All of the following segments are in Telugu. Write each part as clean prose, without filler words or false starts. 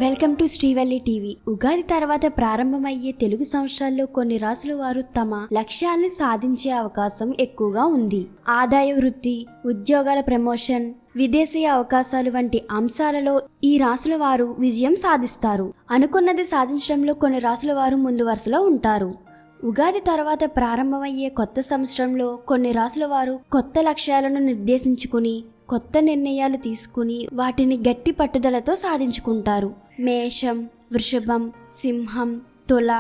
Welcome to Srivalli TV. Ugadi తర్వాత ప్రారంభమయ్యే తెలుగు సంవత్సరాల్లో కొన్ని రాసుల వారు తమ లక్ష్యాలను సాధించే అవకాశం ఎక్కువగా ఉంది. ఆదాయ వృద్ధి, ఉద్యోగాల ప్రమోషన్, విదేశీ అవకాశాలు వంటి అంశాలలో ఈ రాసుల వారు విజయం సాధిస్తారు. అనుకున్నది సాధించడంలో కొన్ని రాసుల వారు ముందు వరుసలో ఉంటారు. ఉగాది తర్వాత ప్రారంభమయ్యే కొత్త సంవత్సరంలో కొన్ని రాసుల వారు కొత్త లక్ష్యాలను నిర్దేశించుకుని కొత్త నిర్ణయాలు తీసుకుని వాటిని గట్టి పట్టుదలతో సాధించుకుంటారు. మేషం, వృషభం, సింహం, తుల,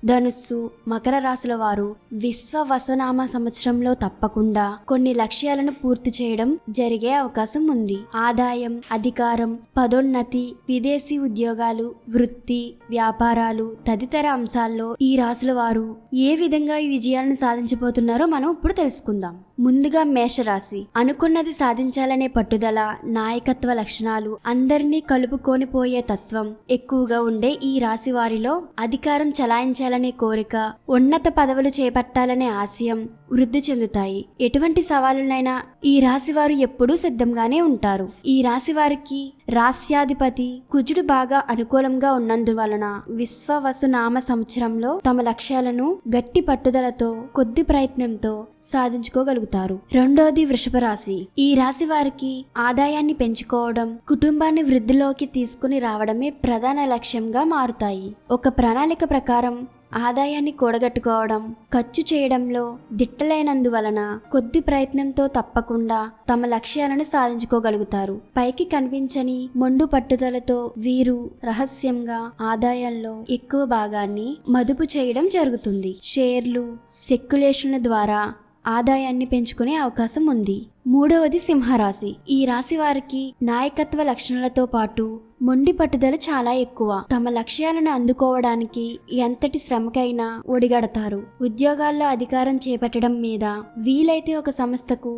ధనుస్సు, మకర రాశుల వారు విశ్వవసనామ సంవత్సరంలో తప్పకుండా కొన్ని లక్ష్యాలను పూర్తి చేయడం జరిగే అవకాశం ఉంది. ఆదాయం, అధికారం, పదోన్నతి, విదేశీ ఉద్యోగాలు, వృత్తి, వ్యాపారాలు తదితర అంశాల్లో ఈ రాశుల వారు ఏ విధంగా ఈ విజయాలను సాధించబోతున్నారో మనం ఇప్పుడు తెలుసుకుందాం. ముందుగా మేషరాశి. అనుకున్నది సాధించాలనే పట్టుదల, నాయకత్వ లక్షణాలు, అందరినీ కలుపుకొని పోయే తత్వం ఎక్కువగా ఉండే ఈ రాశి వారిలో అధికారం చలాయించాలనే కోరిక, ఉన్నత పదవులు చేపట్టాలనే ఆశయం వృద్ధి చెందుతాయి. ఎటువంటి సవాలునైనా ఈ రాశి వారు ఎప్పుడూ సిద్ధంగానే ఉంటారు. ఈ రాశి వారికి రాశ్యాధిపతి కుజుడు బాగా అనుకూలంగా ఉన్నందువలన విశ్వవసునామ సంవత్సరంలో తమ లక్ష్యాలను గట్టి పట్టుదలతో కొద్ది ప్రయత్నంతో సాధించుకోగలుగుతారు. రెండోది వృషభ రాశి. ఈ రాశి వారికి ఆదాయాన్ని పెంచుకోవడం, కుటుంబాన్ని వృద్ధిలోకి తీసుకుని రావడమే ప్రధాన లక్ష్యంగా మారుతాయి. ఒక ప్రణాళిక ప్రకారం ఆదాయాన్ని కూడగట్టుకోవడం, ఖర్చు చేయడంలో దిట్టలేనందువలన కొద్ది ప్రయత్నంతో తప్పకుండా తమ లక్ష్యాలను సాధించుకోగలుగుతారు. పైకి కనిపించని మొండు పట్టుదలతో వీరు రహస్యంగా ఆదాయంలో ఎక్కువ భాగాన్ని మదుపు చేయడం జరుగుతుంది. షేర్లు, సెక్యులేషన్ల ద్వారా ఆదాయాన్ని పెంచుకునే అవకాశం ఉంది. మూడవది సింహరాశి. ఈ రాశి వారికి నాయకత్వ లక్షణాలతో పాటు మొండి పట్టుదల చాలా ఎక్కువ. తమ లక్ష్యాలను అందుకోవడానికి ఎంతటి శ్రమకైనా ఒడిగడతారు. ఉద్యోగాల్లో అధికారం చేపట్టడం మీద, వీలైతే ఒక సంస్థకు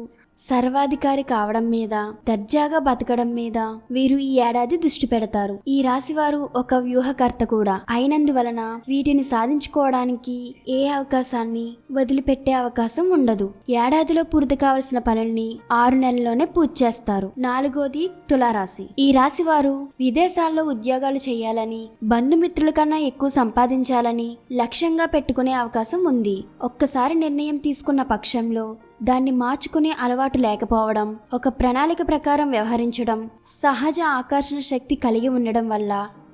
సర్వాధికారి కావడం మీద, దర్జాగా బతకడం మీద వీరు ఈ ఏడాది దృష్టి పెడతారు. ఈ రాశి వారు ఒక వ్యూహకర్త కూడా అయినందువలన వీటిని సాధించుకోవడానికి ఏ అవకాశాన్ని వదిలిపెట్టే అవకాశం ఉండదు. ఏడాదిలో పూర్తి కావలసిన పనుల్ని 6 నెలల్లోనే పూర్తి చేస్తారు. నాలుగోది తులారాశి. ఈ రాశి వారు విదేశాల్లో ఉద్యోగాలు చేయాలని, బంధుమిత్రుల కన్నా ఎక్కువ సంపాదించాలని లక్ష్యంగా పెట్టుకునే అవకాశం ఉంది. ఒక్కసారి నిర్ణయం తీసుకున్న పక్షంలో దాన్ని మార్చుకునే అలవాటు లేకపోవడం, ఒక ప్రణాళిక ప్రకారం వ్యవహరించడం, సహజ ఆకర్షణ శక్తి కలిగి ఉండడం వల్ల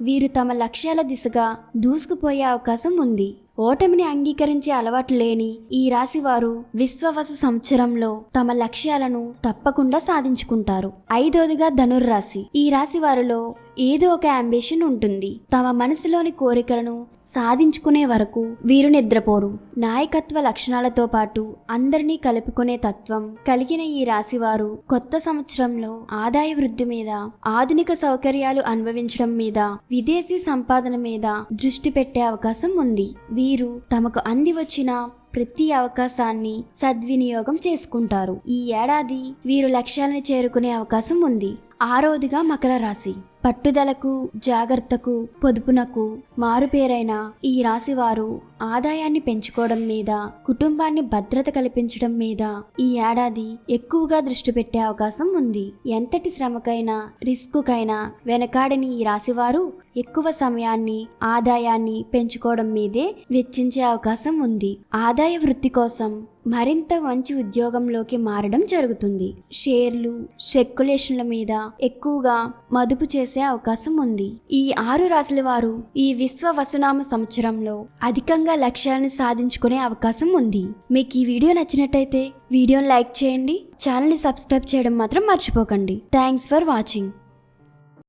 వీరు తమ లక్ష్యాల దిశగా దూసుకుపోయే అవకాశం ఉంది. ఓటమిని అంగీకరించే అలవాటు లేని ఈ రాశి వారు విశ్వవసు సంవత్సరంలో తమ లక్ష్యాలను తప్పకుండా సాధించుకుంటారు. ఐదోదిగా ధనుర్రాశి. ఈ రాశి వారిలో ఏదో ఒక అంబిషన్ ఉంటుంది. తమ మనసులోని కోరికలను సాధించుకునే వరకు వీరు నిద్రపోరు. నాయకత్వ లక్షణాలతో పాటు అందరినీ కలుపుకునే తత్వం కలిగిన ఈ రాశి వారు కొత్త సంవత్సరంలో ఆదాయ వృద్ధి మీద, ఆధునిక సౌకర్యాలు అనుభవించడం మీద, విదేశీ సంపాదన మీద దృష్టి పెట్టే అవకాశం ఉంది. వీరు తమకు అంది వచ్చిన ప్రతి అవకాశాన్ని సద్వినియోగం చేసుకుంటారు. ఈ ఏడాది వీరు లక్ష్యాలను చేరుకునే అవకాశం ఉంది. ఆరోదిగా మకర రాశి. పట్టుదలకు, జాగ్రత్తకు, పొదుపునకు మారుపేరైన ఈ రాశి వారు ఆదాయాన్ని పెంచుకోవడం మీద, కుటుంబాన్ని భద్రత కల్పించడం మీద ఈ ఏడాది ఎక్కువగా దృష్టి పెట్టే అవకాశం ఉంది. ఎంతటి శ్రమకైనా, రిస్కుకైనా వెనకాడని ఈ రాశి వారు ఎక్కువ సమయాన్ని, ఆదాయాన్ని పెంచుకోవడం మీదే వెచ్చించే అవకాశం ఉంది. ఆదాయ వృద్ధి కోసం మరింత మంచి ఉద్యోగంలోకి మారడం జరుగుతుంది. షేర్లు, సెక్యులేషన్ల మీద ఎక్కువగా మదుపు చేసే అవకాశం ఉంది. ఈ 6 రాశుల వారు ఈ విశ్వవసునామ సంవత్సరంలో అధికంగా లక్ష్యాలను సాధించుకునే అవకాశం ఉంది. మీకు ఈ వీడియో నచ్చినట్టయితే వీడియోని లైక్ చేయండి. ఛానల్ని సబ్స్క్రైబ్ చేయడం మాత్రం మర్చిపోకండి. Thanks for watching.